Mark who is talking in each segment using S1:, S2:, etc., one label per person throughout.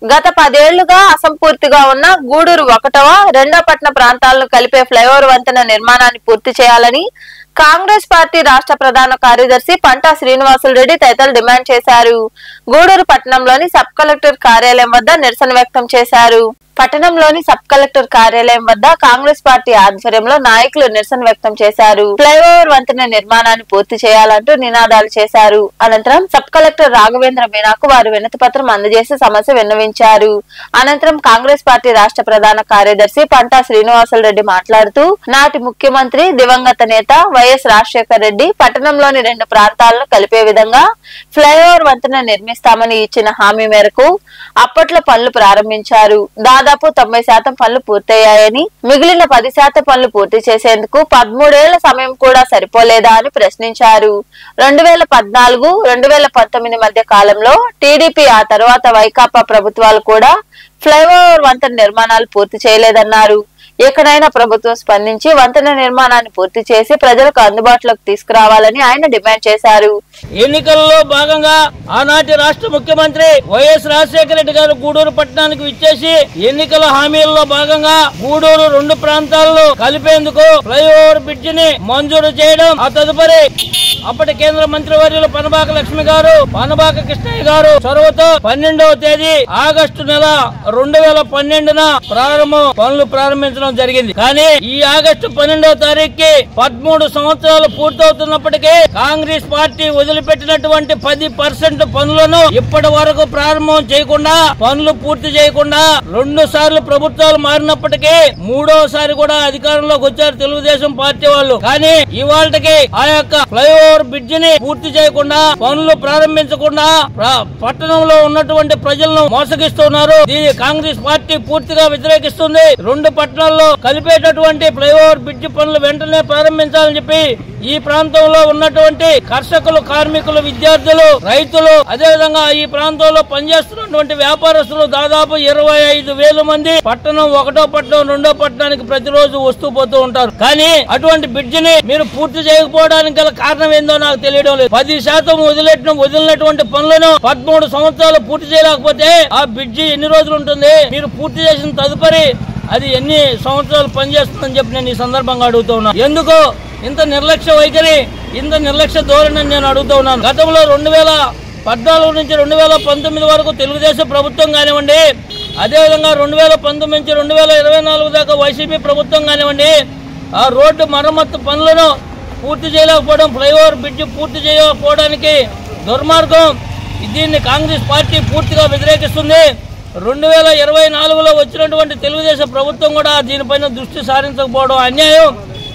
S1: గత 10 ఏళ్లుగా అసంపూర్తిగా ఉన్న గూడూరు 1వ, 2వ పట్టణ ప్రాంతాలను కలిపే ఫ్లైఓవర్ వంతెన నిర్మాణాన్ని పూర్తి చేయాలని కాంగ్రెస్ పార్టీ రాష్ట్ర ప్రధాన కార్యదర్శి పంటా శ్రీనివాసులు రెడ్డి తదితరులు డిమాండ్ చేశారు. గూడూరు పట్టణంలోని సబ్ కలెక్టర్ కార్యాలయం వద్ద నిరసన వ్యక్తం చేశారు. పట్టణంలోని సబ్ కలెక్టర్ కార్యాలయం వద్ద కాంగ్రెస్ పార్టీ ఆధ్వర్యంలో నాయకులు నిరసన వ్యక్తం చేశారు. ఫ్లైఓవర్ వంతెన నిర్మాణాన్ని పూర్తి చేయాలంటూ నినాదాలు చేశారు. అనంతరం సబ్ కలెక్టర్ రాఘవేంద్ర మీనాకు వారు వినతి పత్రం అందజేసి సమస్య విన్నవించారు. అనంతరం కాంగ్రెస్ పార్టీ రాష్ట్ర ప్రధాన కార్యదర్శి పంటా శ్రీనివాసులు రెడ్డి మాట్లాడుతూ నాటి ముఖ్యమంత్రి దివంగత నేత వైఎస్ రాజశేఖర్ రెడ్డి పట్టణంలోని 2 ప్రాంతాలను కలిపే విధంగా ఫ్లైఓవర్ వంతెన నిర్మిస్తామని ఇచ్చిన హామీ మేరకు అప్పట్లో పనులు ప్రారంభించారు. దాదాపు 90% పనులు పూర్తయ్యాయని, మిగిలిన 10% పనులు పూర్తి చేసేందుకు 13 ఏళ్ల సమయం కూడా సరిపోలేదా అని ప్రశ్నించారు. 2014, 2019 మధ్య కాలంలో టీడీపీ, ఆ తర్వాత వైకాపా ప్రభుత్వాలు కూడా ఫ్లైఓవర్ వంతెన నిర్మాణాలు పూర్తి చేయలేదన్నారు. ఎక్కడైనా ప్రభుత్వం స్పందించి వంతెన నిర్మాణాన్ని పూర్తి చేసి ప్రజలకు అందుబాటులోకి తీసుకురావాలని ఆయన డిమాండ్ చేశారు.
S2: ఎన్నికల్లో భాగంగా ఆనాటి రాష్ట్ర ముఖ్యమంత్రి వైఎస్ రాజశేఖర రెడ్డి గారు గూడూరు పట్టణానికి విచ్చేసి ఎన్నికల హామీల్లో భాగంగా గూడూరు 2 ప్రాంతాలను కలిపేందుకు ఫ్లైఓవర్ బ్రిడ్జి ని మంజూరు చేయడం, ఆ తదుపరి అప్పటి కేంద్ర మంత్రివర్యులు పనబాక లక్ష్మి గారు, పనబాక కృష్ణయ్య గారు చొరవతో 12వ తేదీ ఆగస్టు నెల 2012న పనులు ప్రారంభించడం జరిగింది. కానీ ఈ ఆగస్టు 12వ తారీఖుకి 13 సంవత్సరాలు పూర్తవుతున్నప్పటికీ కాంగ్రెస్ పార్టీ వదిలిపెట్టినటువంటి 10% పనులను ఇప్పటి వరకు ప్రారంభం చేయకుండా, పనులు పూర్తి చేయకుండా 2 సార్లు ప్రభుత్వాలు మారినప్పటికీ 3వసారి కూడా అధికారంలోకి వచ్చారు తెలుగుదేశం పార్టీ వాళ్ళు. కానీ ఇవాళకి ఆ యొక్క ఫ్లైఓవర్ బ్రిడ్జి ని పూర్తి చేయకుండా, పనులు ప్రారంభించకుండా పట్టణంలో ఉన్నటువంటి ప్రజలను మోసగిస్తున్నారు. దీన్ని కాంగ్రెస్ పార్టీ పూర్తిగా వ్యతిరేకిస్తుంది. 2 పట్టణాల్లో కలిపేటటువంటి ఫ్లైఓవర్ బ్రిడ్జి పనులు వెంటనే ప్రారంభించాలని చెప్పి ఈ ప్రాంతంలో ఉన్నటువంటి కర్షకులు, కార్మికులు, విద్యార్థులు, రైతులు, అదేవిధంగా ఈ ప్రాంతంలో పనిచేస్తున్నటువంటి వ్యాపారస్తులు దాదాపు 25,000 మంది పట్టణం 1వ పట్టణం, 2వ పట్టణానికి ప్రతిరోజు వస్తూ పోతూ ఉంటారు. కానీ అటువంటి బ్రిడ్జిని మీరు పూర్తి చేయకపోవడానికి గల కారణం ఏందో నాకు తెలియడం లేదు. 10% వదిలినటువంటి పనులను 13 సంవత్సరాలు పూర్తి చేయలేకపోతే ఆ బ్రిడ్జి ఎన్ని రోజులు ఉంటుంది? మీరు పూర్తి చేసిన తదుపరి అది ఎన్ని సంవత్సరాలు పనిచేస్తుందని చెప్పి నేను ఈ సందర్భంగా అడుగుతూ ఉన్నాను. ఎందుకు ఇంత నిర్లక్ష్య వైఖరి, ఇంత నిర్లక్ష్య ధోరణి నేను అడుగుతూ ఉన్నాను. గతంలో 2014 నుంచి 2019 వరకు తెలుగుదేశం ప్రభుత్వం కానివ్వండి, అదేవిధంగా 2019 నుంచి 2024 దాకా వైసీపీ ప్రభుత్వం కానివ్వండి, ఆ రోడ్డు మరమ్మత్తు పనులను పూర్తి చేయలేకపోవడం, ఫ్లైఓవర్ బ్రిడ్జి పూర్తి చేయకపోవడానికి దుర్మార్గం. దీన్ని కాంగ్రెస్ పార్టీ పూర్తిగా వ్యతిరేకిస్తుంది. 2024లో వచ్చినటువంటి తెలుగుదేశం ప్రభుత్వం కూడా దీనిపైన దృష్టి సారించకపోవడం అన్యాయం.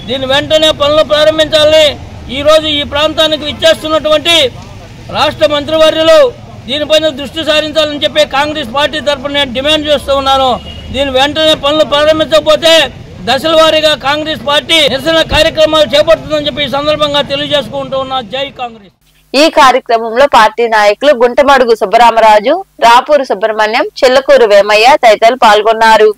S2: దీన్ని వెంటనే పనులు ప్రారంభించాలి. ఈ రోజు ఈ ప్రాంతానికి విచ్చేస్తున్నటువంటి రాష్ట్ర మంత్రివర్యులు దీనిపైన దృష్టి సారించాలని చెప్పి కాంగ్రెస్ పార్టీ తరఫున నేను డిమాండ్ చేస్తూ ఉన్నాను. దీని వెంటనే పనులు ప్రారంభించకపోతే దశల వారీగా కాంగ్రెస్ పార్టీ నిరసన కార్యక్రమాలు చేపడుతుందని చెప్పి ఈ సందర్భంగా తెలియజేసుకుంటూ ఉన్నా. జై కాంగ్రెస్.
S1: ఈ కార్యక్రమంలో పార్టీ నాయకులు గుంటమడుగు సుబ్బరామరాజు, రాపూరు సుబ్రహ్మణ్యం, చెల్లకూరు వేమయ్య తదితరులు పాల్గొన్నారు.